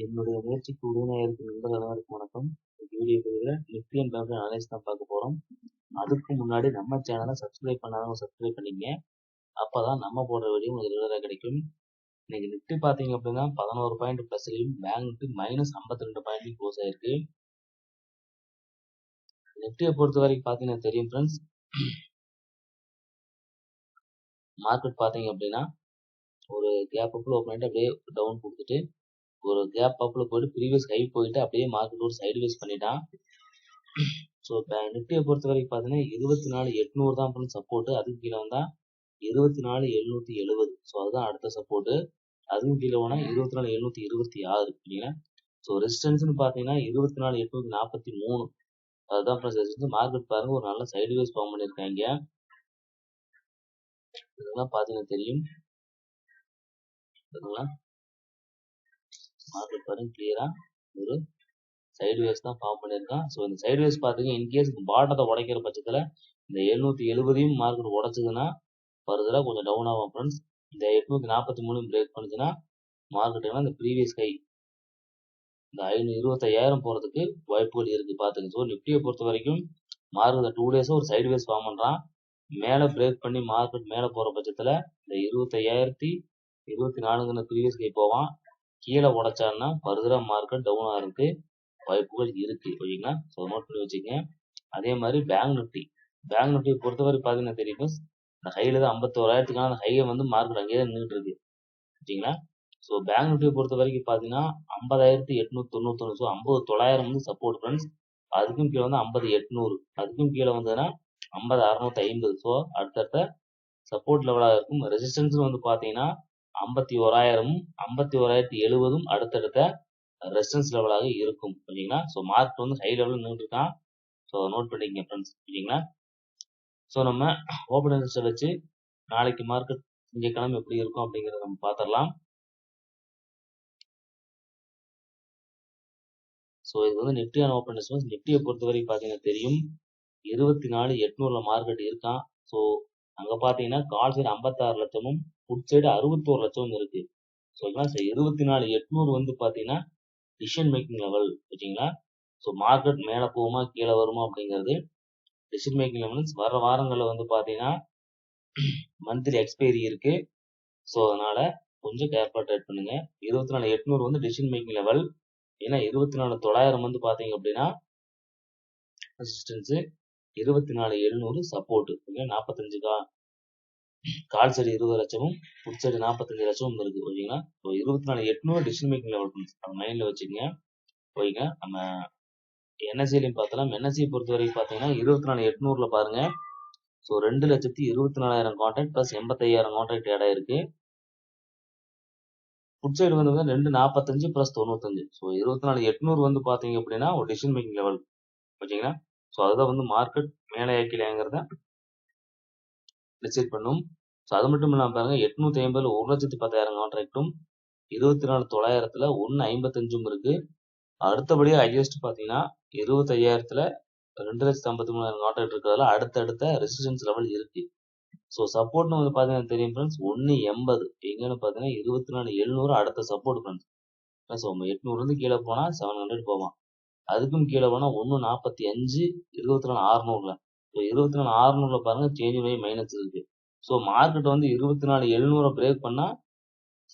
என்னுடைய முயற்சிக்கு உறுதுணையாக இருக்கும் நண்பர்கள் அனைவருக்கும் வணக்கம். இந்த வீடியோ பதிவில் நிஃப்டி அண்ட் பேங்க் அனலைஸ் தான் பார்க்க போகிறோம். அதுக்கு முன்னாடி நம்ம சேனலை சப்ஸ்கிரைப் பண்ணாதவங்க சப்ஸ்கிரைப் பண்ணிங்க. அப்போ தான் நம்ம போடுற வீடியோ உங்களுக்கு ரெகுலராக கிடைக்கும். இன்னைக்கு நிஃப்டி பார்த்தீங்க அப்படின்னா 11 பாயிண்ட் ப்ளஸ்லையும் பேங்க் நிஃப்டி -52 பாயிண்ட்லையும் க்ளோஸ் ஆயிருக்கு. நிஃப்டியை பொறுத்த வரைக்கும் பார்த்தீங்கன்னா தெரியும் ஃப்ரெண்ட்ஸ், மார்க்கெட் பார்த்தீங்க அப்படின்னா ஒரு கேப் அப்பில் ஓப்பன் பண்ணிட்டு அப்படியே டவுன் கொடுத்துட்டு ஒரு கேப் அப்பில் போயிட்டு ப்ரீவியஸ் ஹை போயிட்டு அப்படியே மார்க்கெட் ஒரு சைடுவேஸ் பண்ணிட்டான். ஸோ நிஃப்டியை பொறுத்த வரைக்கும் பார்த்தீங்கன்னா 24,800 தான் பண்ண சப்போர்ட்டு. அதுக்கு கீழே வந்தால் 24,770. ஸோ அதுதான் அடுத்த சப்போர்ட்டு. அதுவும் கீழே போனால் 24,726 இல்லைங்களா. ஸோ ரெசிஸ்டன்ஸ்னு பார்த்தீங்கன்னா 24,843. அதுதான் ப்ளஸ் ரெசிஸ்டன்ஸ். மார்க்கெட் பாருங்க ஒரு நல்ல சைடுவேஸ் ஃபார்ம் பண்ணியிருக்காங்க. இதெல்லாம் பார்த்தீங்கன்னா தெரியும். சரிங்களா, மார்க்கெட் பாருங்க கிளியரா ஒரு சைடுவேஸ் தான் ஃபார்ம் பண்ணியிருக்கான். ஸோ இந்த சைடுவேஸ் பார்த்தீங்க இன்கேஸ் பாட்டத்தை உடைக்கிற பட்சத்தில் இந்த 770 மார்க்கெட் உடைச்சதுன்னா ஃபர்தராக கொஞ்சம் டவுன் ஆகும் ஃப்ரெண்ட்ஸ். இந்த 843 பிரேக் பண்ணுச்சுன்னா மார்க்கெட் இந்த ப்ரீவியஸ் ஹை இந்த 525,000 போகிறதுக்கு வாய்ப்புகள் இருக்குது பார்த்துங்க. ஸோ நிஃப்டியை பொறுத்த வரைக்கும் மார்க்கெட் 2 டேஸாக ஒரு சைடுவேஸ் ஃபார்ம் பண்ணுறான். மேலே பிரேக் பண்ணி மார்க்கெட் மேலே போகிற பட்சத்தில் இந்த 25,024 ப்ரீவியஸ் ஹை போவான். கீழே உடைச்சான்னா ஃபர்தராக மார்க்கெட் டவுன் ஆகிறதுக்கு வாய்ப்புகள் இருக்கு. ஓகேங்களா. ஸோ நோட் பண்ணி வச்சுக்கங்க. அதே மாதிரி பேங்க் நிஃப்டியை பொறுத்தவரை பார்த்தீங்கன்னா தெரியும், இந்த ஹைல தான் 51,000க்கான அந்த ஹையை மார்க்கெட் அங்கேயே தான் நின்றுட்டு இருக்கு. ஓகேங்களா. ஸோ பேங்க் நிஃப்டியை பொறுத்த வரைக்கும் பார்த்தீங்கன்னா 50,891. So 50,900 support friends. அதுக்கும் கீழே 50,800. அதுக்கும் கீழே வந்ததுன்னா 50,650. ஸோ அடுத்தடுத்த சப்போர்ட் லெவலாக இருக்கும். ரெசிஸ்டன்ஸ் பார்த்தீங்கன்னா 51,000, 51,070 அடுத்தடுத்த ரெசிஸ்டன்ஸ் லெவலாக இருக்கும். ஓகேங்களா. ஸோ மார்க்கெட் ஹை லெவலில் நின்று இருக்கான். ஸோ நோட் பண்ணிக்கங்க ஃப்ரெண்ட்ஸ். ஓகேங்களா. ஸோ நம்ம ஓப்பன் இன்ட்ரெஸ்ட்டை வச்சு நாளைக்கு மார்க்கெட் திங்கட்கிழமை எப்படி இருக்கும் அப்படிங்கிறத நம்ம பார்த்துடலாம். ஸோ இது நிஃப்டியான ஓப்பன் இன்ட்ரெஸ்ட். நிஃப்டியை பொறுத்த வரைக்கும் பார்த்தீங்கன்னா தெரியும் 24,800 மார்க்கெட் இருக்கான். ஸோ அங்கே பார்த்தீங்கன்னா கால் சைடு 56 லட்சமும் புட் சைடு 61 லட்சமும் இருக்கு. ஸோ 24,800 பார்த்தீங்கன்னா டிசிஷன் மேக்கிங் லெவல். ஓகேங்களா. ஸோ மார்க்கெட் மேலே போகுமா கீழே வருமா அப்படிங்கிறது டிசிஷன் மேக்கிங் லெவல்ஸ். வர வாரங்களில் பார்த்தீங்கன்னா மந்த்லி எக்ஸ்பைரி இருக்கு. ஸோ அதனால கொஞ்சம் கேர்ஃபுல்லாக ட்ரேட் பண்ணுங்க. 24,800 டிசிஷன் மேக்கிங் லெவல். ஏன்னா 24,900 பார்த்தீங்க அப்படின்னா ரெசிஸ்டன்ஸ், 24,700 சப்போர்ட். 45 கால் சைடு 20 லட்சமும் புட் சைடு 45 லட்சமும் இருக்கு. ஓகேங்களா. ஸோ 24,800 டிசிஷன் மேக்கிங் லெவல் அது மைண்டில் வச்சுக்கோங்க. ஓகேங்க. நம்ம என்எஸ்சிலையும் பார்த்தலாம். என்எஸ்சியை பொறுத்த வரைக்கும் பார்த்தீங்கன்னா 24,800 பாருங்க. So 2,24,000 contract plus 85,000 contract add ஆயிருக்கு. Put side 245 plus 95. ஸோ 24,800 பார்த்தீங்க அப்படின்னா ஒரு டிசிஷன் மேக்கிங் லெவல். ஓகேங்களா. ஸோ அதுதான் மார்க்கெட் மேலே கீழேங்கிறத டிசைட் பண்ணும். ஸோ அது மட்டும் இல்லாமல் பாருங்க 850 1,10,000 கான்ட்ராக்டும் 24,900 1,55 இருக்கு. அடுத்தபடியாக ஹையஸ்ட் பார்த்தீங்கன்னா 25,000 2,53,000 கான்ட்ராக்ட் இருக்கிறதுல அடுத்தடுத்த ரெசிஸ்டன்ஸ் லெவல் இருக்கு. ஸோ சப்போர்ட்னு பார்த்தீங்கன்னா தெரியும் ஃப்ரெண்ட்ஸ் 1,80 எங்கன்னு பார்த்தீங்கன்னா 24,700 அடுத்த சப்போர்ட் ஃப்ரெண்ட்ஸ். ஸோ 800 கீழே போனால் 700 போவான். அதுக்கும் கீழே போனால் 1,45 24,600. ஸோ 24,600 பாருங்க சேஞ்ச் வை மைனஸ் இருக்கு. ஸோ மார்க்கெட் 24,700 பிரேக் பண்ணால்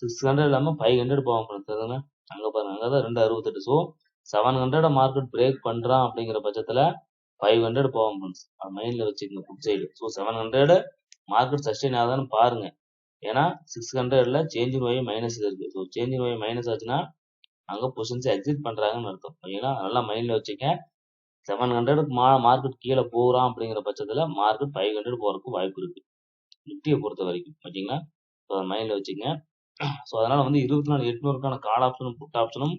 600 இல்லாமல் 500 போவான் ஃப்ரெண்ட்ஸ். அங்கே பாருங்க அங்கே தான் 2,68. ஸோ 700 மார்க்கெட் பிரேக் பண்ணுறான் அப்படிங்கிற பட்சத்தில் 500 போவான் ஃப்ரெண்ட்ஸ். அது மைண்டில் வச்சுக்கோங்க put side. So 700 market sustain ஆகுதான்னு பாருங்க. ஏன்னா 600ல சேஞ்ச் வை மைனஸ் இருக்கு. ஸோ சேஞ்ச் வை மைனஸ் ஆச்சுன்னா அங்கே பொசிஷன்ஸ் எக்ஸிட் பண்ணுறாங்கன்னு அர்த்தம். ஓகேங்களா. நல்லா மைண்டில் வச்சுக்க. 700க்கு மார்க்கெட் கீழே போகிறான் அப்படிங்கிற பட்சத்தில் மார்க்கெட் 500 போகிறதுக்கு வாய்ப்பு இருக்கு நிஃப்டியை பொறுத்த வரைக்கும். ஓகேங்களா. ஸோ அதை மைண்டில் வச்சுக்கங்க. ஸோ அதனால 24,800க்கான கால் ஆப்ஷனும் புட் ஆப்ஷனும்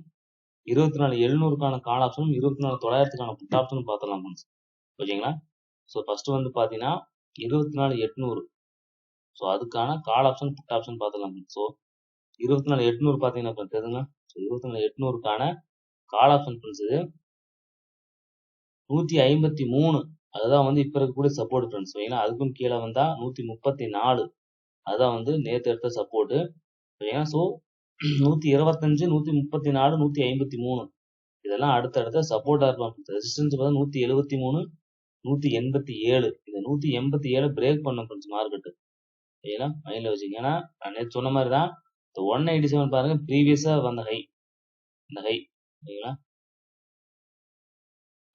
24,700க்கான கால் ஆப்ஷனும் 24,900க்கான புட் ஆப்ஷனும் பார்த்துடலாம் ஃப்ரெண்ட்ஸ். ஓகேங்களா. ஸோ ஃபர்ஸ்ட் பார்த்தீங்கன்னா 24,800. ஸோ அதுக்கான கால் ஆப்ஷன் புட் ஆப்ஷன் பார்த்துடலாம். ஸோ 24,800 பார்த்தீங்கன்னா தெரியுதுங்களா. ஸோ 24,800க்கான கால் ஆப்ஷன் ஃப்ரெண்ட்ஸ் இது 153. அதுதான் இப்போ இருக்கக்கூடிய சப்போர்ட் ஃப்ரெண்ட்ஸ். ஓகேங்களா. அதுக்கும் கீழே வந்தால் 134. அதுதான் நேற்று எடுத்த சப்போர்ட்டு. ஓகேங்களா. ஸோ 125, 134, 153 இதெல்லாம் அடுத்தடுத்த சப்போர்ட்டா இருக்கும். ரெசிஸ்டன்ஸ் பார்த்தா 173, 187 இந்த 187 பிரேக் பண்ணும் ஃப்ரெண்ட்ஸ் மார்க்கெட். சரிங்களா, மைண்ட்ல வச்சுக்கோங்க. ஏன்னா நான் நேற்று சொன்ன மாதிரி தான் இந்த 187 பாருங்க ப்ரீவியஸா வந்த ஹை, இந்த ஹை சரிங்களா,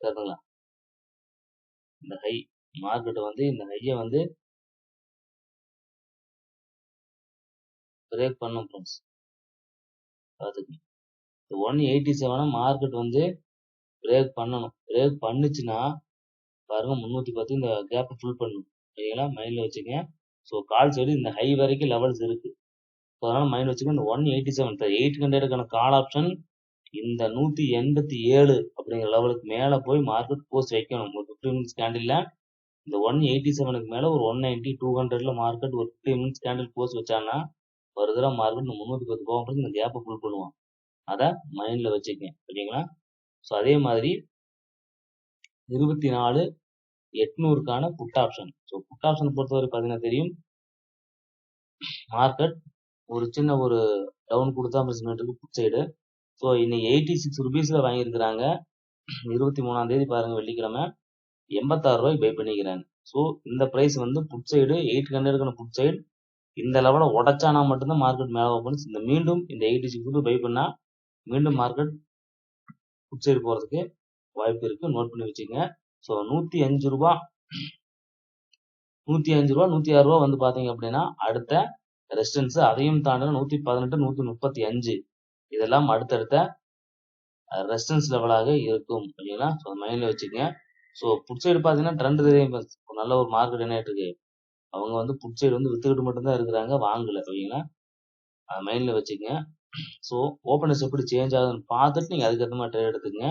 சரிங்களா, இந்த ஹை மார்க்கெட் வந்து இந்த ஹையை வந்து பிரேக் பண்ணும் ஃப்ரெண்ட்ஸ் பார்த்துக்கங்க. இந்த 187 மார்க்கெட் வந்து பிரேக் பண்ணணும். பிரேக் பண்ணுச்சுன்னா பாருங்க 310 இந்த கேப்பை ஃபுல் பண்ணும். சரிங்களா, மைண்ட்ல வச்சுக்கங்க. ஸோ கால் சைடு இந்த ஹை வரைக்கும் லெவல்ஸ் இருக்கு. ஸோ அதனால மைண்ட் வச்சுக்கோங்க. இந்த 187 800க்கான கால் ஆப்ஷன் இந்த 187 அப்படிங்கிற லெவலுக்கு மேல போய் மார்க்கெட் போஸ்ட் வைக்கணும். ஒரு 15 மினிட்ஸ் கேண்டில்ல இந்த 187க்கு மேல ஒரு 190 200ல மார்க்கெட் ஒரு 15 மினிட்ஸ் கேண்டில் போஸ்ட் வச்சான்னா வருதுல மார்க்கெட் 310 போகும்போது இந்த கேப்பை ஃபுல் பண்ணுவான். அதை மைண்ட்ல வச்சுக்கங்க. ஓகேங்களா. ஸோ அதே மாதிரி 24,800க்கான put option. So put option பொறுத்தவரை பார்த்தீங்கன்னா தெரியும், மார்க்கெட் ஒரு சின்ன ஒரு டவுன் கொடுத்தா இருக்கு புட் சைடு. ஸோ இன்னைக்கு 86 ருபீஸ்ல வாங்கியிருக்கிறாங்க. 23ஆம் தேதி பாருங்க வெள்ளிக்கிழமை 86 ரூபாய்க்கு பை பண்ணிக்கிறாங்க. ஸோ இந்த பிரைஸ் வந்து புட் சைடு 800க்கான புட் சைடு இந்த லெவலை உடைச்சானா மட்டும்தான் மார்க்கெட் மேலே ஓப்பன். இந்த மீண்டும் இந்த 86 பை பண்ணா மீண்டும் மார்க்கெட் புட் சைடு போறதுக்கு வாய்ப்பு இருக்கு. நோட் பண்ணி வச்சுக்கோங்க. ஸோ 105 ரூபா 106 ரூபா வந்து பாத்தீங்க அப்படின்னா அடுத்த ரெசிஸ்டன்ஸ். அதையும் தாண்டின 118 135 இதெல்லாம் அடுத்தடுத்த ரெசிஸ்டன்ஸ் லெவலாக இருக்கும். ஓகேங்களா. ஸோ மைண்ட்ல வச்சுக்கோங்க. ஸோ புட் சைடு பாத்தீங்கன்னா ட்ரெண்ட் தெரியும், நல்ல ஒரு மார்க்கெட் என்ன இருக்கு, அவங்க வந்து புட் சைடு வந்து வித்துக்கிட்டு மட்டும்தான் இருக்கிறாங்க, வாங்கல. ஓகேங்களா, அதை மைண்ட்ல வச்சுக்கோங்க. ஸோ ஓப்பனர்ஸ் எப்படி சேஞ்ச் ஆகுதுன்னு பார்த்துட்டு நீங்க அதுக்கேற்ற மாதிரி ட்ரேட் எடுத்துக்கங்க.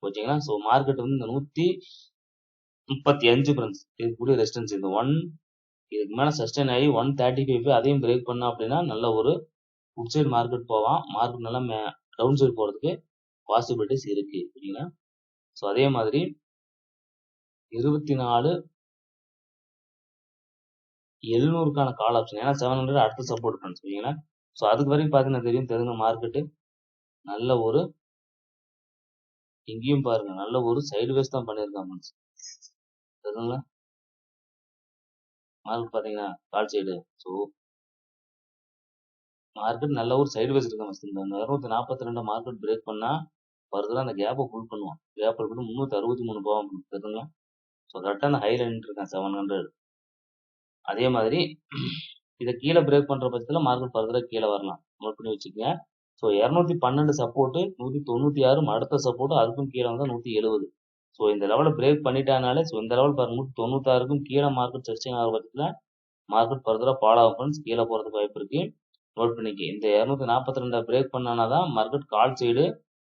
ஓகேங்களா. ஸோ மார்க்கெட் வந்து இந்த 135 ஃப்ரெண்ட்ஸ் இதுக்குரிய ரெசிஸ்டன்ஸ். இந்த 1 இதுக்கு மேல சஸ்டெயின் ஆகி 135 அதையும் பிரேக் பண்ணா அப்படின்னா நல்ல ஒரு புட் சைடு மார்க்கெட் போவான். மார்க்கெட் நல்லா டவுன் சைடு போறதுக்கு பாசிபிலிட்டிஸ் இருக்கு. ஓகேங்களா. ஸோ அதே மாதிரி 24,700க்கான கால் ஆப்ஷன். ஏன்னா 700 அடுத்த சப்போர்ட் ஃப்ரெண்ட்ஸ். ஓகேங்களா. ஸோ அதுக்கு வரைக்கும் பார்த்தீங்கன்னா தெரியுங்க மார்க்கெட்டு நல்ல ஒரு இங்கேயும் பாருங்க நல்ல ஒரு சைடு வேஸ் தான் பண்ணியிருக்காங்க ஃப்ரெண்ட்ஸ். தெரியுங்களா, மார்க்கெட் பார்த்தீங்கன்னா கால் சைடு. ஸோ மார்க்கெட் நல்ல ஒரு சைடு வேஸ் இருக்க மஸ்ட். இந்த 242 மார்க்கெட் பிரேக் பண்ணா ஃபர்தரா அந்த கேப்பை ஃபுல் பண்ணுவான். கேப் பண்ணி 363 போவான். தெரியுங்களா. ஸோ கரெக்டாக அந்த ஹைல நின்றுருக்கேன் 700. அதே மாதிரி இதை கீழே பிரேக் பண்ற பட்சத்தில் மார்க்கெட் ஃபர்தரா கீழே வரலாம். நோட் பண்ணி வச்சுக்கோங்க. ஸோ 212 சப்போர்ட்டு 196 அடுத்த சப்போர்ட், அதுக்கும் கீழே வந்தால் 170. ஸோ இந்த லெவலை பிரேக் பண்ணிட்டானாலே ஸோ இந்த லெவல் பாருங்க 196க்கும் கீழே மார்க்கெட் சஸ்டெயின் ஆகிற பட்சத்தில் மார்க்கெட் ஃபர்தரா ஃபாலோ ஆகும். கீழே போறதுக்கு வாய்ப்பு இருக்கு. நோட் பண்ணிக்க. இந்த 242 பிரேக் பண்ணாதான் மார்க்கெட் கால் சைடு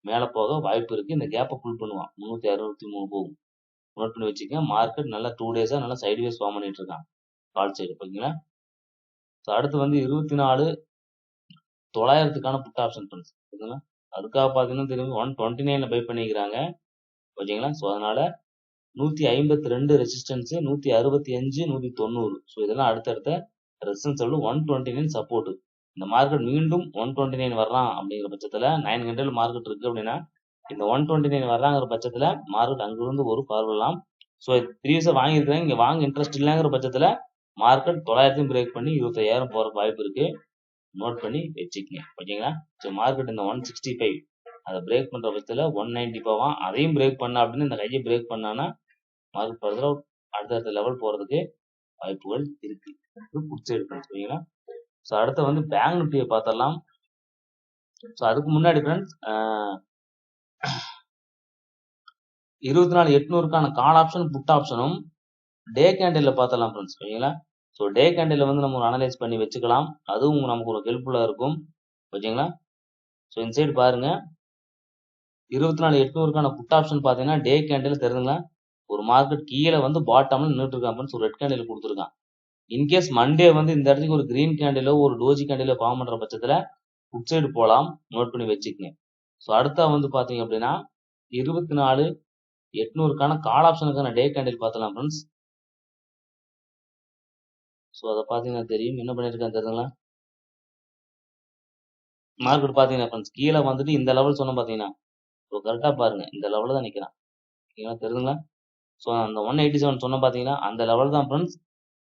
மேலே போக வாய்ப்பு இருக்கு. இந்த கேப்பை ஃபுல் பண்ணுவான் 363 போகும். நோட் பண்ணி வச்சுக்கோங்க. மார்க்கெட் நல்லா 2 டேஸா நல்லா சைடுவேஸ் ஃபார்ம் பண்ணிட்டு இருக்கான் கால் சைடு. ஓகேங்களா. ஸோ அடுத்து வந்து 24,900க்கான புட் ஆப்ஷன் ஃப்ரெண்ட்ஸ். ஓகேங்களா. அதுக்காக பார்த்தீங்கன்னா திரும்பி 129ல பை பண்ணிக்கிறாங்க. ஓகேங்களா. ஸோ அதனால 152 ரெசிஸ்டன்ஸ், 165 190. ஸோ இதெல்லாம் அடுத்தடுத்த ரெசிஸ்டன்ஸ் லெவல். 129 சப்போர்ட். இந்த மார்க்கெட் மீண்டும் 129 வர்றான் அப்படிங்கிற பட்சத்துல 900 மார்க்கெட் இருக்கு அப்படின்னா இந்த 129 வர்றாங்கிற பட்சத்துல மார்க்கெட் அங்கிருந்து ஒரு பார்வலாம். ஸோ ப்ரீவியஸா வாங்கியிருக்காங்க, இங்க வாங்க இன்ட்ரெஸ்ட் இல்லைங்கிற பட்சத்துல மார்க்கெட் 900 பிரேக் பண்ணி 25,000 போற வாய்ப்பு இருக்கு. நோட் பண்ணி வச்சுக்கங்க. ஓகேங்களா. ஸோ மார்க்கெட் இந்த 165 அதை பிரேக் பண்ற பட்சத்துல 190 போவான். அதையும் பிரேக் பண்ணா அப்படின்னு இந்த கையை பிரேக் பண்ணானா மார்க்கெட் ஃபர்தரா அடுத்தடுத்த லெவல் போறதுக்கு வாய்ப்புகள் இருக்கு. Put side friends. ஓகேங்களா. ஸோ அடுத்து வந்து பேங்க் நிஃப்டியை பார்த்தரலாம். ஸோ அதுக்கு முன்னாடி ஃப்ரெண்ட்ஸ் 24,800க்கான கால் ஆப்ஷன் புட் ஆப்ஷனும் டே கேண்டில்ல பார்த்தரலாம் ஃப்ரெண்ட்ஸ். ஓகேங்களா. ஸோ டே கேண்டில் வந்து நம்ம அனலைஸ் பண்ணி வச்சுக்கலாம். அதுவும் நமக்கு ஒரு ஹெல்ப்ஃபுல்லா இருக்கும். ஓகேங்களா. ஸோ இந்த சைடு பாருங்க 24,800க்கான புட் ஆப்ஷன் பார்த்தீங்கன்னா டே கேண்டில் தெரியுதுங்களா, ஒரு மார்க்கெட் கீழே வந்து பாட்டம்ல நின்றுட்டு இருக்கான். ஸோ ரெட் கேண்டில் கொடுத்துருக்கான். இன்கேஸ் மண்டே வந்து இந்த இடத்துக்கு ஒரு கிரீன் கேண்டிலோ ஒரு டோஜி கேண்டிலோ ஃபார்ம் பண்ற பட்சத்துல புட் சைடு போலாம். நோட் பண்ணி வச்சுக்கங்க. ஸோ அடுத்தா வந்து பாத்தீங்க அப்படின்னா 24,800க்கான கால் ஆப்ஷனுக்கான டே கேண்டில் பார்த்தலாம் ஃப்ரெண்ட்ஸ். ஸோ அதை பார்த்தீங்கன்னா தெரியும் என்ன பண்ணியிருக்கான்னு தெரியுங்களா. மார்க்கெட் பாத்தீங்கன்னா ஃப்ரெண்ட்ஸ் கீழே வந்துட்டு இந்த லெவல் சொன்ன பாத்தீங்கன்னா கரெக்டா பாருங்க இந்த லெவலில் தான் நிக்கிறான். ஓகேங்களா, தெரியுதுங்களா? ஸோ அந்த 187 சொன்ன பாத்தீங்கன்னா அந்த லெவல் தான் ஃப்ரெண்ட்ஸ்.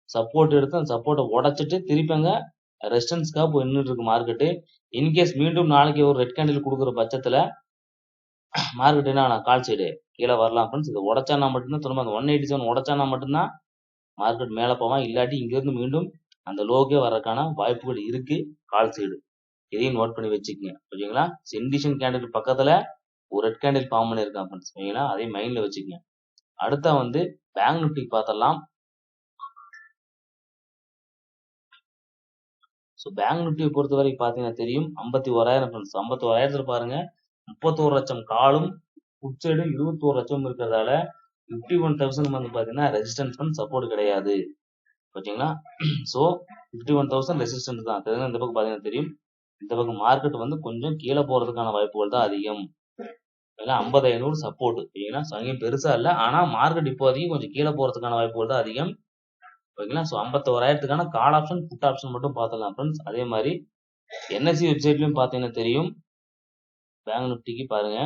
சப்போர்ட் எடுத்து அந்த சப்போர்ட்டை உடைச்சிட்டு திருப்பிங்க ரெசிஸ்டன்ஸ்க்காக போய் நின்றுட்டு இருக்கு மார்க்கெட்டு. இன்கேஸ் மீண்டும் நாளைக்கு ஒரு ரெட் கேண்டில் கொடுக்குற பட்சத்துல மார்க்கெட் என்ன கால் சைடு கீழே வரலாம் ஃப்ரெண்ட்ஸ். இது உடைச்சானா மட்டும்தான் திரும்ப அந்த 187 உடைச்சானா மட்டும்தான் மார்க்கெட் மேலே போவான். இல்லாட்டி இங்கிருந்து மீண்டும் அந்த லோக்கே வர்றதுக்கான வாய்ப்புகள் இருக்கு கால் சைடு. இதையும் நோட் பண்ணி வச்சுக்கோங்க. ஓகேங்களா, இண்டிகேஷன் கேண்டில் பக்கத்துல ஒரு ரெட் கேண்டில் ஃபார்ம் பண்ணியிருக்கான் ஃப்ரெண்ட்ஸ். ஓகேங்களா, அதையும் மைண்ட்ல வச்சுக்கோங்க. அடுத்த வந்து பேங்க் நிஃப்டி பார்த்தலாம். ஸோ பேங்க் நிஃப்டியை பொறுத்த வரைக்கும் பார்த்தீங்கன்னா தெரியும் 51,000 ஃப்ரெண்ட்ஸ். 51,000 பாருங்க 31 லட்சம் காலும் புட் சைடு 21 லட்சம் இருக்கிறதால 51,000 வந்து பார்த்தீங்கன்னா ரெசிஸ்டன்ஸ் ஃபண்ட் சப்போர்ட் கிடையாது. ஓகேங்களா, ஸோ 51,000 ரெசிஸ்டன்ஸ் தான். இந்த பக்கம் பார்த்தீங்கன்னா தெரியும். இந்த பக்கம் மார்க்கெட் வந்து கொஞ்சம் கீழே போறதுக்கான வாய்ப்புகள் தான் அதிகம். 50,500 சப்போர்ட். ஓகேங்களா, ஸோ அங்கேயும் பெருசா இல்லை. ஆனா மார்க்கெட் இப்போதைக்கு கொஞ்சம் கீழே போறதுக்கான வாய்ப்புகள் தான் அதிகம். ஓகேங்களா, ஸோ 51,000க்கான கால் ஆப்ஷன் புட் ஆப்ஷன் மட்டும் பார்த்துக்கலாம் ஃப்ரெண்ட்ஸ். அதே மாதிரி என்எஸ்சி வெப்சைட்லயும் பார்த்தீங்கன்னா தெரியும். பேங்க் நிஃப்டிக்கு பாருங்க,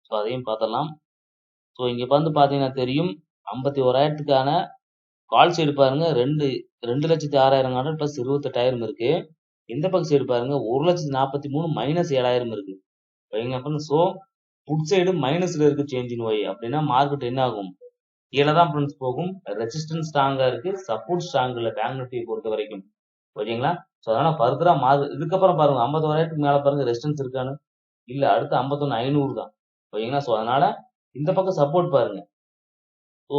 ஸோ அதையும் பார்த்துடலாம். ஸோ இங்க வந்து பார்த்தீங்கன்னா தெரியும் 51,000க்கான கால் சைடு பாருங்க 2,06,000 ஆர்டர் பிளஸ் 28,000 இருக்கு. இந்த பக்கம் சைடு பாருங்க 1,43,000 மைனஸ் 7,000 இருக்கு. ஓகேங்களா, ஸோ புட் சைடு மைனஸ்ல இருக்கு சேஞ்ச் இன் ஒய். அப்படின்னா மார்க்கெட் என்ன ஆகும், கீழே தான் ஃப்ரெண்ட்ஸ் போகும். ரெசிஸ்டன்ஸ் ஸ்ட்ராங்கா இருக்கு, சப்போர்ட் ஸ்ட்ராங் இல்லை பேங்க் நிஃப்டியை பொறுத்த வரைக்கும். ஓகேங்களா, ஸோ அதனால ஃபர்தரா இதுக்கப்புறம் பாருங்க 51,000க்கு மேல பாருங்க ரெசிஸ்டன்ஸ் இருக்கான்னு இல்ல, அடுத்து 51,500 தான். ஓகேங்களா, ஸோ அதனால இந்த பக்கம் சப்போர்ட் பாருங்க. ஸோ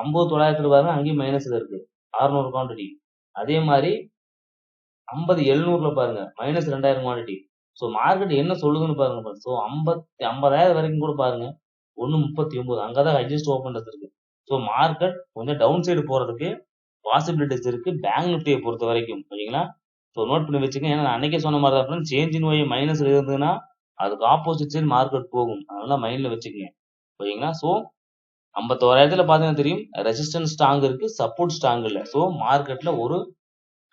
50,900 பாருங்க அங்கேயும் மைனஸ்ல இருக்கு 600 குவான்டிட்டி. அதே மாதிரி 50,700 பாருங்க மைனஸ் 2,000 குவான்டிட்டி. ஸோ மார்க்கெட் என்ன சொல்லுதுன்னு பாருங்க. ஸோ 50,000 வரைக்கும் கூட பாருங்க 1,39 அங்கதான் ஹையஸ்ட் ஓப்பன் இருக்கு. ஸோ மார்க்கெட் கொஞ்சம் டவுன் சைடு போறதுக்கு பாசிபிலிட்டிஸ் இருக்கு பேங்க் நிஃப்டியை பொறுத்த வரைக்கும். ஓகேங்களா, ஸோ நோட் பண்ணி வச்சுக்கோங்க. ஏன்னா நான் அன்னைக்கே சொன்ன மாதிரி தான் சேஞ்ச் இன் ஒய் மைனஸ்ல இருந்ததுன்னா அதுக்கு ஆப்போசிட் சைடு மார்க்கெட் போகும். அதனால மைண்ட்ல வச்சுக்கோங்க. ஓகேங்களா, ஸோ 51,000 பாத்தீங்கன்னா தெரியும் ரெசிஸ்டன்ஸ் ஸ்ட்ராங் இருக்கு, சப்போர்ட் ஸ்ட்ராங் இல்ல. ஸோ மார்க்கெட்ல ஒரு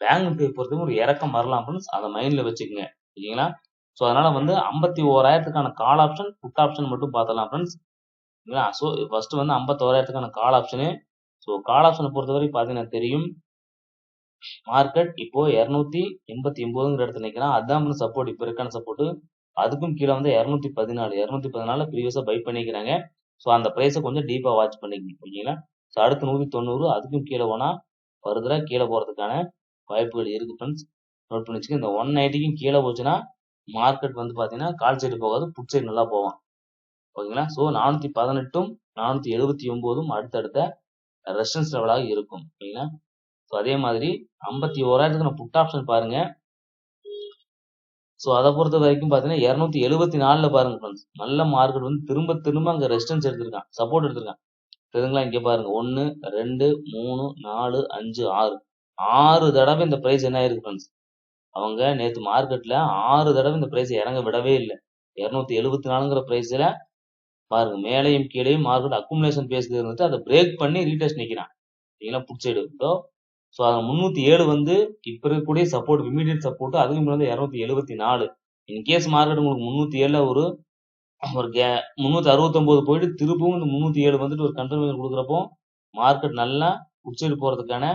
பேங்க் நிஃப்டியை பொறுத்தவரைக்கும் ஒரு இறக்கம் வரலாம் ஃப்ரெண்ட்ஸ், அதை மைண்ட்ல வச்சுக்கோங்க. ஓகேங்களா, ஸோ அதனால வந்து 51,000க்கான கால் ஆப்ஷன் புட் ஆப்ஷன் மட்டும் பார்த்தலாம் ஃப்ரெண்ட்ஸ். ஓகேங்களா, ஸோ ஃபர்ஸ்ட் வந்து 51,000க்கான கால் ஆப்ஷனு. ஸோ கால் ஆப்ஷனை பொறுத்தவரை பார்த்தீங்கன்னா தெரியும் மார்க்கெட் இப்போ 289ங்கிற இடத்துல நிற்கிறான். அதுதான் சப்போர்ட், இப்போ இருக்கான சப்போர்ட். அதுக்கும் கீழே வந்து 214 ப்ரீவியஸா பை பண்ணிக்கிறாங்க. ஸோ அந்த பிரைஸை கொஞ்சம் டீப்பா வாட்ச் பண்ணிக்கணும். ஓகேங்களா, ஸோ அடுத்து 190 அதுக்கும் கீழே போனா ஃபர்தரா கீழே போறதுக்கான வாய்ப்புகள் இருக்கு ஃப்ரெண்ட்ஸ். நோட் பண்ணி வச்சுக்க. இந்த 190க்கும் கீழே போச்சுன்னா மார்க்கெட் வந்து பாத்தீங்கன்னா கால் சைடு போகாது, புட் சைடு நல்லா போவான். ஓகேங்களா, ஸோ 418ம் 479ம் அடுத்தடுத்த ரெசிஸ்டன்ஸ் லெவலாக இருக்கும். ஓகேங்களா, ஸோ அதே மாதிரி 51,000க்கு புட் ஆப்ஷன் பாருங்க. ஸோ அதை பொறுத்த வரைக்கும் பார்த்தீங்கன்னா 274 பாருங்க ஃப்ரெண்ட்ஸ். நல்ல மார்க்கெட் வந்து திரும்ப திரும்ப அங்கே ரெசிஸ்டன்ஸ் எடுத்திருக்கான், சப்போர்ட் எடுத்திருக்கான். தெரியுங்களா, இங்கே பாருங்க 1 2 3 4 5 6 தடவை இந்த பிரைஸ் என்ன ஆயிருக்கு ஃப்ரெண்ட்ஸ். அவங்க நேற்று மார்க்கெட்ல 6 தடவை இந்த பிரைஸ் இறங்க விடவே இல்லை. 274ங்கிற பிரைஸ்ல பாருங்க மேலையும் கீழையும் மார்க்கெட் அக்குமுலேஷன் பேஸ்ல இருந்துட்டு அதை பிரேக் பண்ணி ரீடெஸ்ட் நிக்கிறான். சரிங்களா, புட் சைடு. ஸோ அது 307 வந்து இப்ப இருக்கக்கூடிய சப்போர்ட், இமீடியட் சப்போர்ட். அதுக்கு வந்து 274. இன்கேஸ் மார்க்கெட் உங்களுக்கு 307 ஒரு 369 போயிட்டு திருப்பவும் இந்த 307 வந்துட்டு ஒரு கன்ஃபர்மேஷன் கொடுக்குறப்போ மார்க்கெட் நல்லா புட் சைடு போறதுக்கான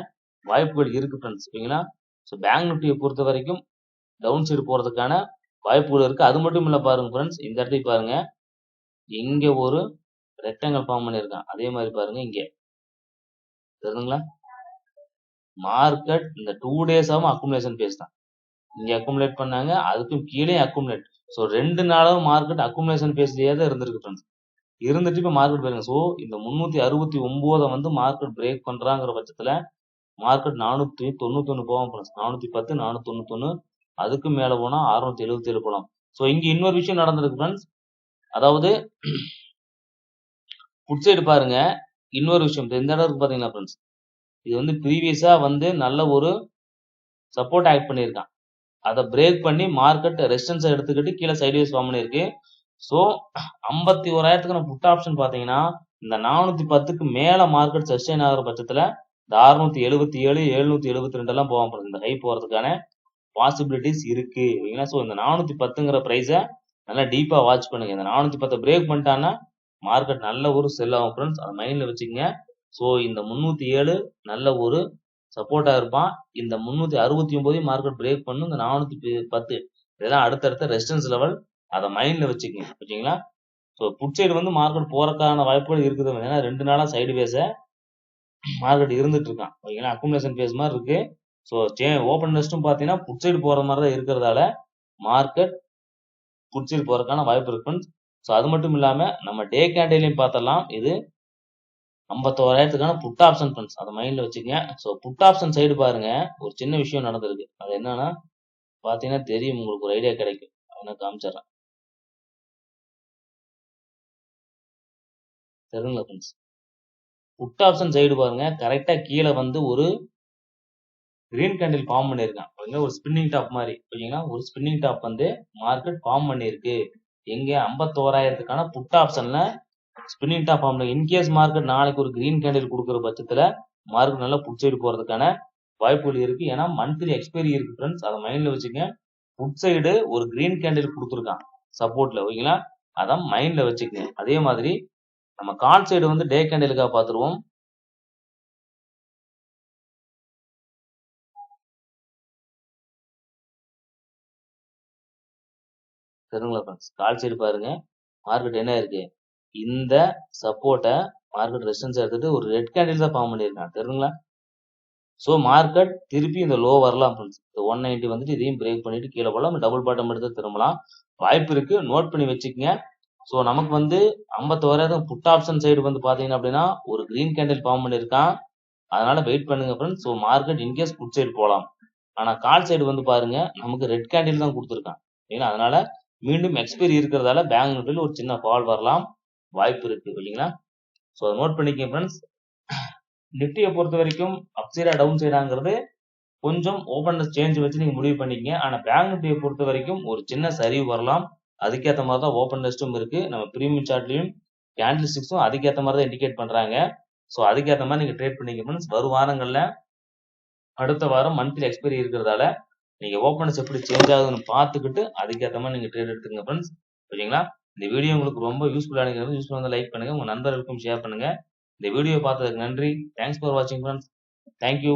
வாய்ப்புகள் இருக்கு ஃப்ரெண்ட்ஸ். ஓகேங்களா, ஸோ பேங்க் நிஃப்டியை பொறுத்த வரைக்கும் டவுன் சைடு போறதுக்கான வாய்ப்புகள் இருக்கு. அது மட்டும் இல்ல பாருங்க ஃப்ரெண்ட்ஸ், இந்த இடத்துக்கு பாருங்க இங்க ஒரு ரெக்டாங்கிள் ஃபார்ம் பண்ணியிருக்கான். அதே மாதிரி பாருங்க இங்க தெரியுதுங்களா, மார்க்கெட் இந்த 2 டேஸாவும் அக்குமுலேஷன் பேஸ் தான். இங்க அக்குமுலேட் பண்ணாங்க, அதுக்கும் கீழே அக்குமுலேட். ஸோ 2 நாளாவும் மார்க்கெட் அக்குமுலேஷன் பேஸ்லயே தான் இருந்திருக்கு ஃப்ரெண்ட்ஸ். இருந்துட்டு இப்ப மார்க்கெட் பாருங்க. ஸோ இந்த 369 வந்து மார்க்கெட் பிரேக் பண்றாங்கிற பட்சத்துல மார்க்கெட் 491 போவோம் ஃப்ரெண்ட்ஸ். 410 491 அதுக்கு மேல போனா 677 போலாம். ஸோ இங்க இன்னொரு விஷயம் நடந்திருக்கு ஃப்ரெண்ட்ஸ். அதாவது புட் சைடு பாருங்க இன்னொரு விஷயம் இந்த இடம் இருக்கு பாத்தீங்களா ஃப்ரெண்ட்ஸ். இது வந்து ப்ரீவியஸா வந்து நல்ல ஒரு சப்போர்ட் ஆக்ட் பண்ணியிருக்கான். அதை பிரேக் பண்ணி மார்க்கெட் ரெசிஸ்டன்ஸ் எடுத்துக்கிட்டு கீழே சைட்வேஸ் ஃபார்ம் பண்ணியிருக்கு. ஸோ 51,000க்கு புட் ஆப்ஷன் பாத்தீங்கன்னா இந்த 410க்கு மேல மார்க்கெட் சஸ்டெயின் ஆகிற பட்சத்துல இந்த 677 772 எல்லாம் போவான் friends. இந்த ஹை போறதுக்கான பாசிபிலிட்டிஸ் இருக்கு ஓகேங்களா. ஸோ இந்த 410ங்கிற ப்ரைஸை நல்லா டீப்பா வாட்ச் பண்ணுங்க. இந்த 410 பிரேக் பண்ணிட்டான்னா மார்க்கெட் நல்ல ஒரு செல் ஆகும் ஃப்ரெண்ட்ஸ். அதை மைண்ட்ல வச்சுக்கங்க. ஸோ இந்த 307 நல்ல ஒரு சப்போர்ட்டா இருப்பான். இந்த 369 மார்க்கெட் பிரேக் பண்ணும். இந்த 410 இதெல்லாம் அடுத்தடுத்த ரெசிஸ்டன்ஸ் லெவல். அதை மைண்ட்ல வச்சுக்கங்க ஓகேங்களா. ஸோ புட் சைடு வந்து மார்க்கெட் போறதுக்கான வாய்ப்புகள் இருக்குது. ஏன்னா 2 நாளா சைடு பேஸ மார்க்கெட் இருந்துட்டு இருக்கான் ஓகேங்களா. அக்குமுலேஷன் பேஸ் மாதிரி இருக்கு. ஸோ ஓப்பன் நெஸ்ட்டும் பார்த்தீங்கன்னா புட் சைடு போற மாதிரி தான் இருக்கிறதால மார்க்கெட் புட் சைடு போறதுக்கான வாய்ப்பு இருக்கு ஃப்ரெண்ட்ஸ். ஸோ அது மட்டும் இல்லாம நம்ம டே கேண்டிலையும் பார்த்தலாம். இது 51,000க்கான புட் ஆப்ஷன் ஃப்ரெண்ட்ஸ். அதை மைண்ட்ல வச்சுக்கங்க. ஸோ புட் ஆப்ஷன் சைடு பாருங்க, ஒரு சின்ன விஷயம் நடந்திருக்கு. அது என்னன்னா பாத்தீங்கன்னா தெரியும், உங்களுக்கு ஒரு ஐடியா கிடைக்கும். அதை காமிச்சிடறேன் தெரியுங்களா ஃப்ரெண்ட்ஸ். புட் ஆப்ஷன் சைடு பாருங்க, கரெக்டா கீழே வந்து ஒரு கிரீன் கேண்டில் ஃபார்ம் பண்ணியிருக்கான் ஓகேங்களா. ஒரு ஸ்பின்னிங் டாப் மாதிரி ஓகேங்களா. ஒரு ஸ்பின்னிங் டாப் வந்து மார்க்கெட் ஃபார்ம் பண்ணியிருக்கு. எங்க 51,000க்கான புட் ஆப்ஷன்ல spinning top form. In case market நாளைக்கு ஒரு கிரீன் கேண்டில் கொடுக்குற பட்சத்துல மார்க்கெட் நல்லா புட் சைடு போறதுக்கான வாய்ப்புகள் இருக்கு. ஏன்னா மந்த்லி எக்ஸ்பைரி இருக்கு ஃப்ரெண்ட்ஸ். அதை மைண்ட்ல வச்சுக்க. புட் சைடு ஒரு கிரீன் கேண்டில் கொடுத்துருக்கான் சப்போர்ட்ல ஓகேங்களா. அதான் மைண்ட்ல வச்சுக்கங்க. அதே மாதிரி நம்ம கால் சைடு வந்து டே கேண்டிலுக்காக பார்த்துருவோம். சரிங்களா ஃப்ரெண்ட்ஸ். கால் சைடு பாருங்க, மார்க்கெட் என்ன இருக்கு, இந்த சப்போர்ட்டை மார்க்கெட் ரெசிஸ்டன்ஸ் எடுத்துட்டு ஒரு ரெட் கேண்டில் தான் ஃபார்ம் பண்ணியிருக்காங்க தெரியுங்களா. ஸோ மார்க்கெட் திருப்பி இந்த லோ வரலாம் ஃப்ரெண்ட்ஸ். இந்த 190 வந்துட்டு இதையும் பிரேக் பண்ணிட்டு கீழே போகலாம். டபுள் பாட்டம் எடுத்து திரும்பலாம், வாய்ப்பு இருக்கு. நோட் பண்ணி வச்சுக்கோங்க. ஸோ நமக்கு வந்து 51,000 புட் ஆப்ஷன் சைடு வந்து பாத்தீங்கன்னா அப்படின்னா ஒரு கிரீன் கேண்டில் ஃபார்ம் பண்ணியிருக்கான். அதனால வெயிட் பண்ணுங்க friends. So market in case put side போகலாம். ஆனா கால் சைடு வந்து பாருங்க, நமக்கு ரெட் கேண்டில் தான் கொடுத்துருக்கான் ஓகேங்களா. அதனால மீண்டும் எக்ஸ்பைரி இருக்கிறதால பேங்க் நிஃப்டியில் ஒரு சின்ன ஃபால் வரலாம், வாய்ப்பு இருக்கு ஓகேங்களா. ஸோ அதை நோட் பண்ணிக்கங்க ஃப்ரெண்ட்ஸ். நிஃப்டியை பொறுத்த வரைக்கும் அப் சைடா டவுன் சைடாங்கிறது கொஞ்சம் ஓப்பன்னஸ் சேஞ்ச் வச்சு நீங்க முடிவு பண்ணிக்கங்க. ஆனா பேங்க் நிஃப்டியை பொறுத்த வரைக்கும் ஒரு சின்ன சரிவு வரலாம். அதுக்கேற்ற மாதிரி தான் ஓப்பன் நெஸ்டும் இருக்கு. நம்ம பிரீமியம் சார்ட்லயும் கேண்டில் ஸ்டிக்ஸும் அதுக்கேற்ற மாதிரி தான் இண்டிகேட் பண்றாங்க. ஸோ அதுக்கேற்ற மாதிரி நீங்க ட்ரேட் பண்ணிக்க ஃப்ரெண்ட்ஸ். வரும் வாரங்கள்ல அடுத்த வாரம் மந்த்லி எக்ஸ்பைரி இருக்கிறதால நீங்க ஓப்பனஸ் எப்படி சேஞ்ச் ஆகுதுன்னு பார்த்துக்கிட்டு அதுக்கேற்ற மாதிரி நீங்க ட்ரேட் எடுத்துங்க ஃப்ரெண்ட்ஸ் ஓகேங்களா. இந்த வீடியோ உங்களுக்கு ரொம்ப யூஸ்ஃபுல்லாக யூஸ்ஃபுல்லாக வந்து லைக் பண்ணுங்க, உங்க நண்பர்களுக்கும் ஷேர் பண்ணுங்க. இந்த வீடியோ பார்த்ததுக்கு நன்றி. தேங்க்ஸ் ஃபார் வாட்சிங் ஃப்ரெண்ட்ஸ். தேங்க்யூ.